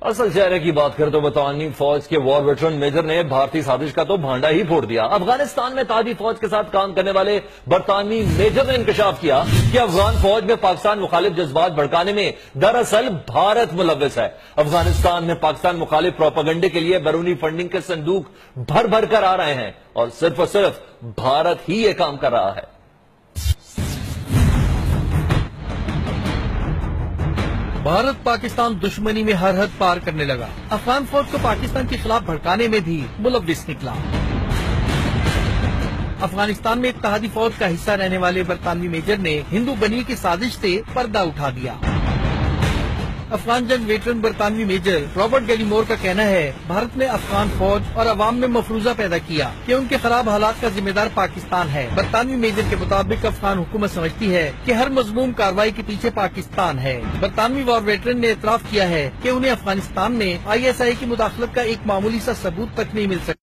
اصل چہرے کی بات کریں تو برطانوی فوج کے وار ویٹرن میجر نے بھارتی سازش کا تو بھانڈا ہی پھوڑ دیا۔ افغانستان میں اتحادی فوج کے ساتھ کام کرنے والے برطانوی میجر نے انکشاف کیا کہ افغان فوج میں پاکستان مخالف جذبات بھڑکانے میں دراصل بھارت ملوث ہے۔ افغانستان میں پاکستان مخالف پروپیگنڈے کے لیے بیرونی فنڈنگ کے صندوق بھر بھر کر آ رہے ہیں اور صرف بھارت ہی یہ کام کر رہا ہے۔ بھارت پاکستان دشمنی میں ہر حد پار کرنے لگا، افغان فوج کو پاکستان کے خلاف بھڑکانے میں بھی ملوث نکلا۔ افغانستان میں اتحادی فوج کا حصہ رہنے والے برطانوی میجر نے ہندو بنی کی سازش سے پردہ اٹھا دیا۔ افغان جنگ ویٹرن برطانوی میجر رابرٹ گیلی مور کا کہنا ہے بھارت نے افغان فوج اور عوام میں مفروضہ پیدا کیا کہ ان کے خراب حالات کا ذمہ دار پاکستان ہے۔ برطانوی میجر کے مطابق افغان حکومت سمجھتی ہے کہ ہر مذموم کارروائی کے پیچھے پاکستان ہے۔ برطانوی وار ویٹرن نے اعتراف کیا ہے کہ انہیں افغانستان میں ISI کی مداخلت کا ایک معمولی سا ثبوت تک نہیں مل سکتا۔